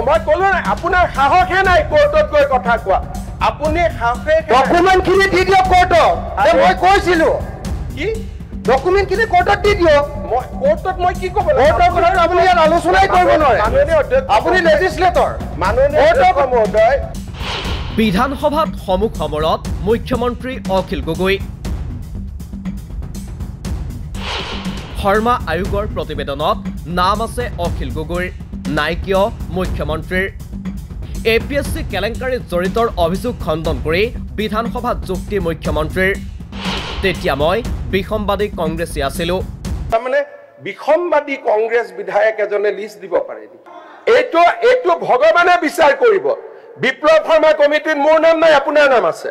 মই ক'লো আপোনাৰ সাহসে নাই কোৰ্টত গৈ কথা কোৱা আপুনি সাহসে ডকুমেন্ট খিনি দি দিয়ক কোৰ্টত মই কৈছিলো কি ডকুমেন্ট খিনি কোৰ্টত দি দিয়ক মই কোৰ্টত মই কি ক'ব কোৰ্টত আপুনি ইয়াত আলোচনাই কৰিব নোৱাৰে আপুনি লেজিসলেটৰ মাননীয় মহোদয় বিধানসভাত সমুখ সমৰত মুখ্যমন্ত্ৰী অখিল গগৈ শৰ্মা আয়োগৰ প্ৰতিবেদনত নাম আছে অখিল গগৈৰ নাই কিয় মুখ্যমন্ত্ৰীৰ এপিএছচি কেলেংকাৰীত জড়িতৰ অভিযোগ খণ্ডন কৰি বিধানসভাত যুক্তি মুখ্যমন্ত্ৰীৰ তেতিয়া মই বিসম্বাদী কংগ্ৰেছী আছিলো তাৰমানে বিসম্বাদী কংগ্ৰেছ বিধায়ক এজনে লিষ্ট দিব পাৰে এইটো ভগৱানে বিচাৰ কৰিব বিপ্লৱ শৰ্মা কমিটিত মোৰ নাম নাই আপোনাৰ নাম আছে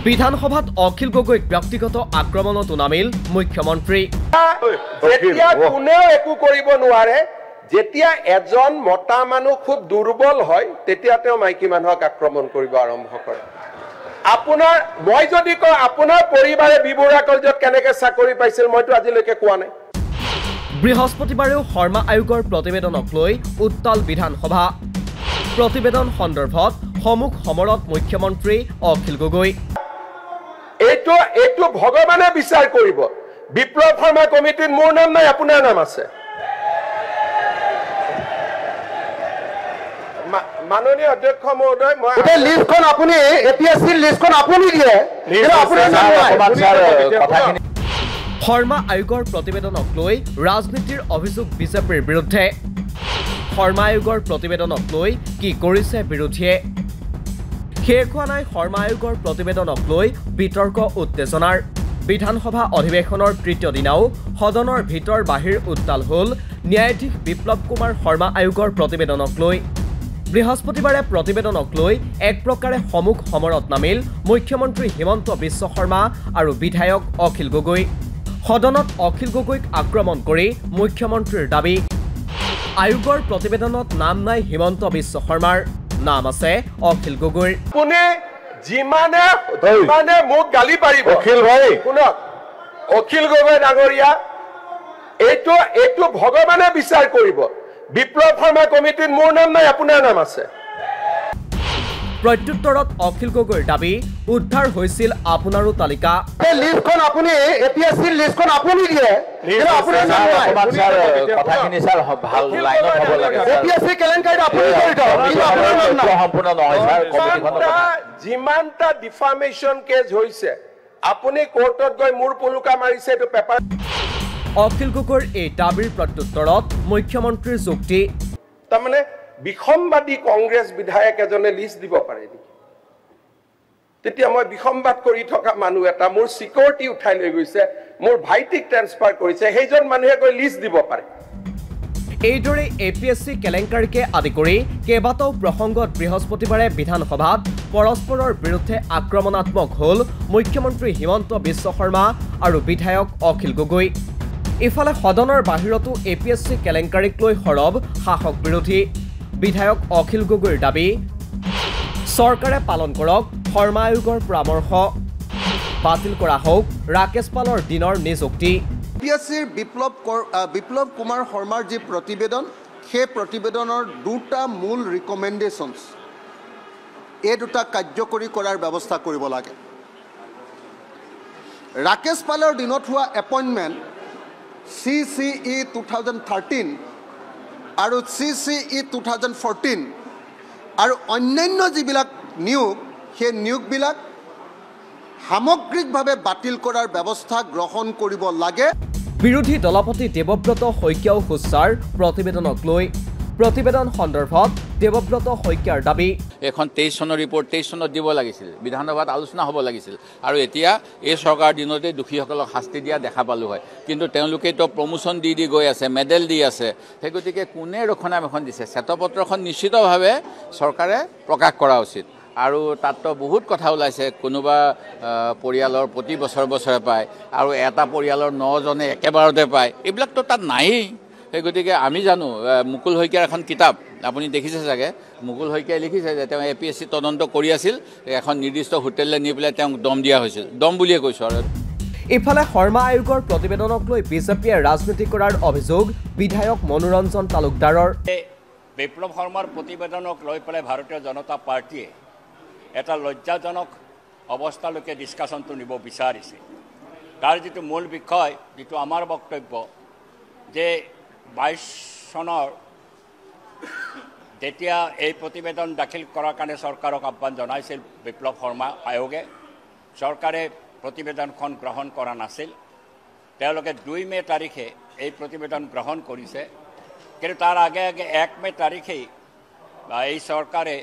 বিধানসভাত অখিল গগৈক ব্যক্তিগত আক্ৰমণতো নামিল মুখ্যমন্ত্ৰী যেতিয়া কোনেও একো কৰিব নোৱাৰে যেতিয়া এজন মতা মানুহ খুব দুৰ্বল হয় তেতিয়া তেওঁ মাইকী মানুহক আক্ৰমণ কৰিব আৰম্ভ কৰে আপোনাৰ মই যদি কওঁ আপোনাৰ পৰিবাৰে বিবৰা কলেজত কেনেকে চাকৰি পাইছিল মইতো আজিলৈকে কোৱা নাই বৃহস্পতিবাৰেও শৰ্মা আয়োগৰ প্ৰতিবেদনক লৈ উত্তাল বিধানসভা প্ৰতিবেদন সন্দৰ্ভত সমুখ সমৰত মুখ্যমন্ত্ৰী অখিল গগৈ এইটো ভগৱানে বিচাৰ কৰিব বিপ্লৱ শৰ্মা কমিটিত মোৰ নাম নাই আপোনাৰ নাম আছে মাননীয় অধ্যক্ষ মহোদয় মই এই লিষ্টখন আপুনি এপিএসসি লিষ্টখন আপুনি দিয়ে আপোনাৰ নাম নাই শৰ্মা আয়োগৰ প্ৰতিবেদনক লৈ ৰাজনীতিৰ অভিযোগ বিজেপিৰ বিৰুদ্ধে শৰ্মা আয়োগৰ প্ৰতিবেদনক লৈ কি কৰিছে বিৰোধীয়ে শেষ হোৱা নাই শৰ্মা আয়োগৰ প্ৰতিবেদনক লৈ বিতৰ্ক উত্তেজনাৰ বিধানসভা অধিৱেশনৰ তৃতীয় দিনাও সদনৰ ভিতৰ বাহিৰ উত্তাল হ'ল ন্যায়াধীশ বিপ্লৱ কুমাৰ শৰ্মা আয়োগৰ প্ৰতিবেদনক লৈ বৃহস্পতিবাৰে প্ৰতিবেদনক লৈ এক প্ৰকাৰে সমুখ সমৰত নামিল মুখ্যমন্ত্ৰী হিমন্ত বিশ্ব শৰ্মা আৰু বিধায়ক অখিল গগৈ সদনত অখিল গগৈক আক্ৰমণ কৰি মুখ্যমন্ত্ৰীৰ দাবী আয়োগৰ প্ৰতিবেদনত নাম নাই হিমন্ত বিশ্ব শৰ্মাৰ নাম আছে অখিল গগৈৰ কোনে যিমানে মোক গালি পাৰিব অখিল ভাই শুনক অখিল গগৈ ডাঙৰীয়া এইটো ভগৱানে বিচাৰ কৰিব বিপ্লৱ শৰ্মা কমিটিত মোৰ নাম নাই আপোনাৰ নাম আছে প্ৰত্যুত্তৰত অখিল গগৈৰ দাবী উদ্ধাৰ হৈছিল আপোনাৰো তালিকা এই লিষ্টখন আপুনি এপিএসসি লিষ্টখন আপুনি দিয়ে আপোনাৰ নাম নাই কথাখিনি স্যাৰ ভাল লাইনত হ'ব লাগে এপিএসসি কেলেংকাৰীত আপুনি জড়িত আপোনাৰ নাম নাই সম্পূৰ্ণ নহয় স্যাৰ যিমানটা ডিফামেশ্যন কেছ হৈছে আপুনি কোৰ্টত গৈ মোৰ পলুকা মাৰিছে এইটো পেপাৰ অখিল গগৈৰ এই দাবীৰ প্ৰত্যুত্তৰত মুখ্যমন্ত্ৰীৰ যুক্তি তাৰমানে বিসম্বাদী কংগ্ৰেছ বিধায়ক এজনে লিষ্ট দিব পাৰে নেকি তেতিয়া মই বিসম্বাদ কৰি থকা মানুহ এটা মোৰ সিকিউৰিটি উঠাই লৈ গৈছে মোৰ ভাইটিক ট্ৰান্সফাৰ কৰিছে সেইজন মানুহে গৈ লিষ্ট দিব পাৰে এইদৰে এপিএছচি কেলেংকাৰীকে আদি কৰি কেইবাটাও প্ৰসংগত বৃহস্পতিবাৰে বিধানসভাত পৰস্পৰৰ বিৰুদ্ধে আক্ৰমণাত্মক হ'ল মুখ্যমন্ত্ৰী হিমন্ত বিশ্ব শৰ্মা আৰু বিধায়ক অখিল গগৈ ইফালে সদনৰ বাহিৰতো এপিএছচি কেলেংকাৰীক লৈ সৰব শাসক বিৰোধী বিধায়ক অখিল গগৈৰ দাবী চৰকাৰে পালন কৰক শৰ্মা আয়োগৰ পৰামৰ্শ বাতিল কৰা হওক ৰাকেশ পালৰ দিনৰ নিযুক্তি এপিএছচিৰ বিপ্লৱ কুমাৰ শৰ্মাৰ যি প্ৰতিবেদন সেই প্ৰতিবেদনৰ দুটা মূল ৰিকমেণ্ডেশ্যনছ এই দুটা কাৰ্যকৰী কৰাৰ ব্যৱস্থা কৰিব লাগে ৰাকেশ পালৰ দিনত হোৱা এপইণ্টমেণ্ট CCE 2013 আৰু CCE 2014 আৰু অন্যান্য যিবিলাক নিয়োগ সেই নিয়োগবিলাক সামগ্ৰিকভাৱে বাতিল কৰাৰ ব্যৱস্থা গ্ৰহণ কৰিব লাগে বিৰোধী দলপতি দেৱব্ৰত শইকীয়াও সোচ্চাৰ প্ৰতিবেদনক লৈ প্ৰতিবেদন সন্দৰ্ভত দেৱব্ৰত শইকীয়াৰ দাবী এখন 23 চনৰ ৰিপৰ্ট 23 চনত দিব লাগিছিল বিধানসভাত আলোচনা হ'ব লাগিছিল আৰু এতিয়া এই চৰকাৰ দিনতে দুখীসকলক শাস্তি দিয়া দেখা পালো হয় কিন্তু তেওঁলোকে তো প্ৰমোশন দি গৈ আছে মেডেল দি আছে সেই গতিকে কোনে ৰখনাম এখন দিছে শ্বেতপত্ৰখন নিশ্চিতভাৱে চৰকাৰে প্ৰকাশ কৰা উচিত আৰু তাত বহুত কথা ওলাইছে কোনোবা পৰিয়ালৰ প্ৰতি বছৰে পায় আৰু এটা পৰিয়ালৰ 9 জনে একেবাৰতে পায় এইবিলাক তো তাত নাইয়েই সেই গতিকে আমি জানো মুকুল শইকীয়াৰ এখন কিতাপ আপুনি দেখিছে চাগে মুকুল শইকীয়াই লিখিছে যে তেওঁ এপিএছচি তদন্ত কৰি আছিল এখন নিৰ্দিষ্ট হোটেললৈ নি পেলাই তেওঁক দম দিয়া হৈছিল দম বুলিয়ে কৈছোঁ আৰু ইফালে শৰ্মা আয়োগৰ প্ৰতিবেদনক লৈ বিজেপিয়ে ৰাজনীতি কৰাৰ অভিযোগ বিধায়ক মনোৰঞ্জন তালুকদাৰৰ বিপ্লৱ শৰ্মাৰ প্ৰতিবেদনক লৈ পেলাই ভাৰতীয় জনতা পাৰ্টীয়ে এটা লজ্জাজনক অৱস্থালৈকে ডিছকাশ্যনটো নিব বিচাৰিছে। তাৰ যিটো মূল বিষয়, যিটো আমাৰ বক্তব্য যে 22 চনৰ যেতিয়া এই প্ৰতিবেদন দাখিল কৰাৰ কাৰণে চৰকাৰক আহ্বান জনাইছিল বিপ্লৱ শৰ্মা আয়োগে, চৰকাৰে প্ৰতিবেদনখন গ্ৰহণ কৰা নাছিল। তেওঁলোকে 2 মে তাৰিখে এই প্ৰতিবেদন গ্ৰহণ কৰিছে, কিন্তু তাৰ আগে আগে 1 মে তাৰিখেই এই চৰকাৰে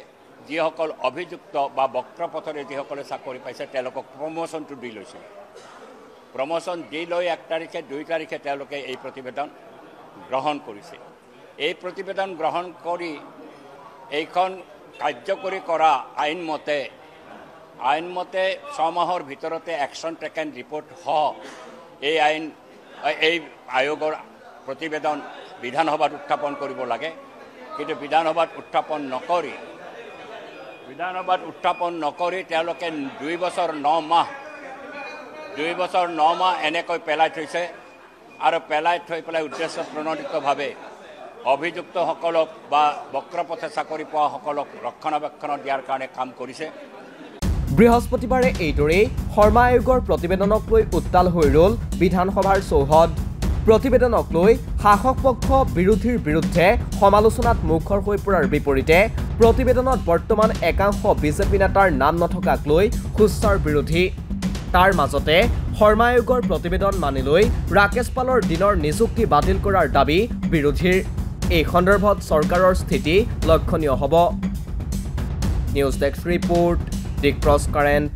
যিসকল অভিযুক্ত বা বক্ৰপথৰে যিসকলে চাকৰি পাইছে তেওঁলোকক প্ৰমোশ্যনটো দি লৈছিল। প্ৰমোশ্যন দি লৈ 1 তাৰিখে 2 তাৰিখে তেওঁলোকে এই প্ৰতিবেদন গ্ৰহণ কৰিছে। এই প্ৰতিবেদন গ্ৰহণ কৰি এইখন কাৰ্যকৰী কৰা আইনমতে 6 মাহৰ ভিতৰতে একশ্যন টেকেন ৰিপৰ্ট এই আয়োগৰ প্ৰতিবেদন বিধানসভাত উত্থাপন কৰিব লাগে। কিন্তু বিধানসভাত উত্থাপন নকৰি তেওঁলোকে 2 বছৰ 9 মাহ এনেকৈ পেলাই থৈছে আৰু পেলাই থৈ পেলাই উদ্দেশ্য প্ৰণোদিতভাৱে অভিযুক্তসকলক বা বক্ৰপথে চাকৰি পোৱাসকলক ৰক্ষণাবেক্ষণ দিয়াৰ কাৰণে কাম কৰিছে। বৃহস্পতিবাৰে এইদৰেই শৰ্মা আয়োগৰ প্ৰতিবেদনক লৈ উত্তাল হৈ ৰ'ল বিধানসভাৰ চৌহদ। প্ৰতিবেদনক লৈ শাসক পক্ষ বিৰোধীৰ বিৰুদ্ধে সমালোচনাত মুখৰ হৈ পৰাৰ বিপৰীতে প্ৰতিবেদনত বৰ্তমান একাংশ বিজেপি নেতাৰ নাম নথকাক লৈ সোচ্চাৰ বিৰোধী। তাৰ মাজতে শৰ্মা আয়োগৰ প্ৰতিবেদন মানি লৈ ৰাকেশ পালৰ দিনৰ নিযুক্তি বাতিল কৰাৰ দাবী বিৰোধীৰ। এই সন্দৰ্ভত চৰকাৰৰ স্থিতি লক্ষণীয় হ'ব। নিউজ ডেস্ক ৰিপোৰ্ট, দিকপ্ৰছ কাৰেণ্ট।